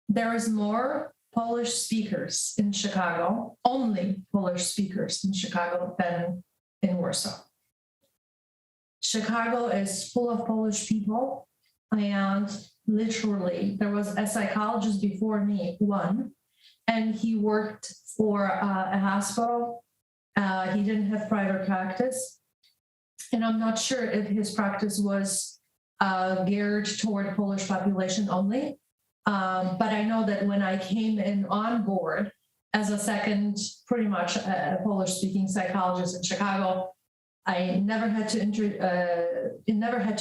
there is more Polish speakers in Chicago, only Polish speakers in Chicago than in Warsaw. Chicago is full of Polish people, and literally there was a psychologist before me, one, and he worked for a hospital. He didn't have private practice, and I'm not sure if his practice was geared toward Polish population only. But I know that when I came in on board as a second, pretty much a Polish-speaking psychologist in Chicago, I never had to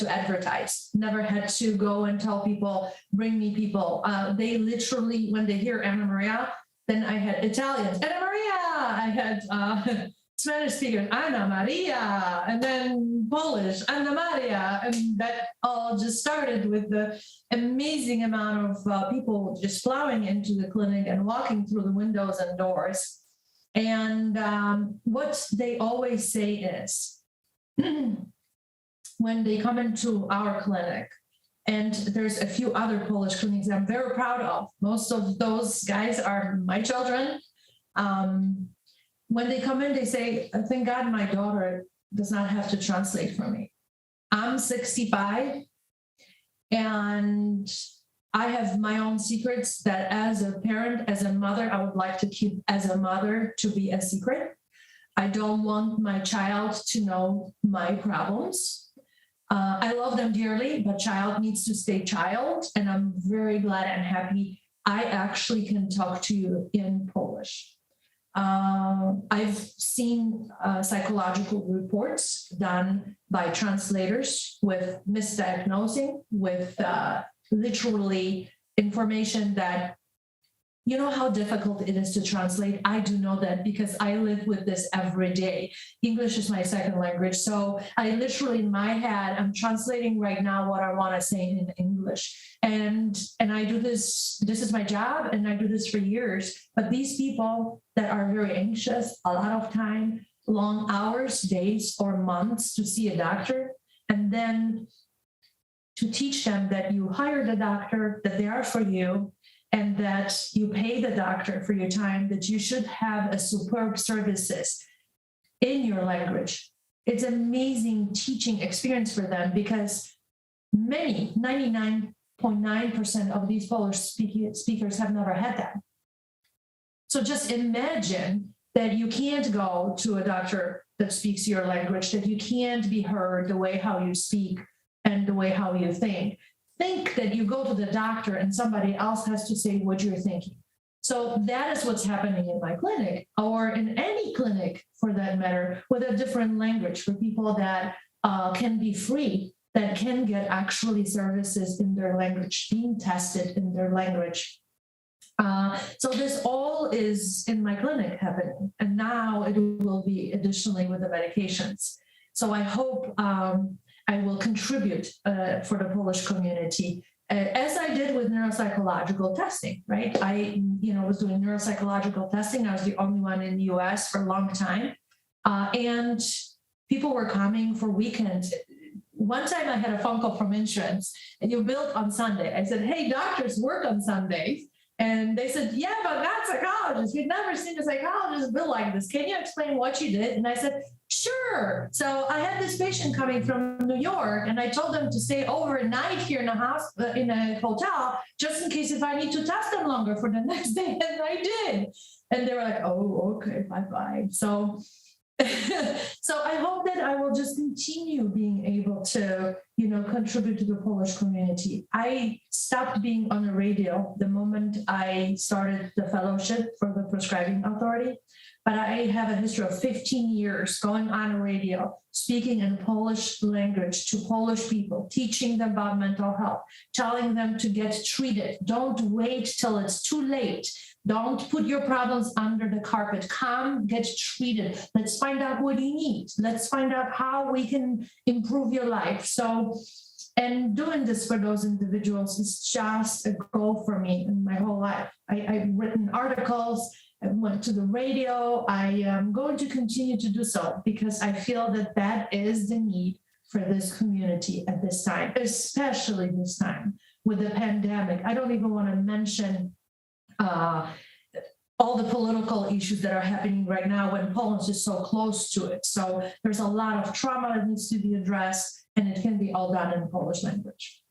advertise, never had to go and tell people, bring me people. They literally, when they hear Anna Maria, then I had Italians, Anna Maria. I had Spanish speakers, Anna Maria, and then Polish, Anna Maria. And that all just started with the amazing amount of people just plowing into the clinic and walking through the windows and doors. And what they always say is, when they come into our clinic, and there's a few other Polish clinics I'm very proud of. Most of those guys are my children. When they come in, they say, thank God my daughter does not have to translate for me. I'm 65, and I have my own secrets that as a parent, as a mother, I would like to keep as a mother to be a secret. I don't want my child to know my problems. I love them dearly, but child needs to stay child. And I'm very glad and happy I actually can talk to you in Polish. I've seen psychological reports done by translators with misdiagnosing, with literally information that, you know how difficult it is to translate. I do know that because I live with this every day. English is my second language. So I literally in my head, I'm translating right now what I want to say in English. And I do this is my job, and I do this for years. But these people that are very anxious, a lot of time, long hours, days, or months to see a doctor, and then to teach them that you hired a doctor, that they are for you, and that you pay the doctor for your time, that you should have a superb services in your language. It's an amazing teaching experience for them, because many, 99.9% of these Polish speakers have never had that. So just imagine that you can't go to a doctor that speaks your language, that you can't be heard the way how you speak and the way how you think. Think that you go to the doctor and somebody else has to say what you're thinking. So that is what's happening in my clinic, or in any clinic for that matter, with a different language for people that can be free, that can get actually services in their language, being tested in their language. So this all is in my clinic happening, and now it will be additionally with the medications. So I hope I will contribute for the Polish community, as I did with neuropsychological testing, right? I was doing neuropsychological testing. I was the only one in the US for a long time. And people were coming for weekends. One time I had a phone call from insurance, and you billed on Sunday. I said, hey, doctors work on Sundays. And they said, yeah, but not psychologists. We've never seen a psychologist bill like this. Can you explain what you did? And I said, sure. So I had this patient coming from New York, and I told them to stay overnight here in a hotel, just in case if I need to test them longer for the next day. And I did. And they were like, oh, okay, bye-bye. So I hope that I will just continue being able to, contribute to the Polish community. I stopped being on the radio the moment I started the fellowship for the Prescribing Authority, but I have a history of 15 years going on radio, speaking in Polish language to Polish people, teaching them about mental health, telling them to get treated. Don't wait till it's too late. Don't put your problems under the carpet. Come, get treated. Let's find out what you need. Let's find out how we can improve your life. So, and doing this for those individuals is just a goal for me in my whole life. I've written articles. I went to the radio. I am going to continue to do so, because I feel that is the need for this community at this time, especially this time with the pandemic. I don't even want to mention all the political issues that are happening right now when Poland is so close to it. So there's a lot of trauma that needs to be addressed, and it can be all done in Polish language.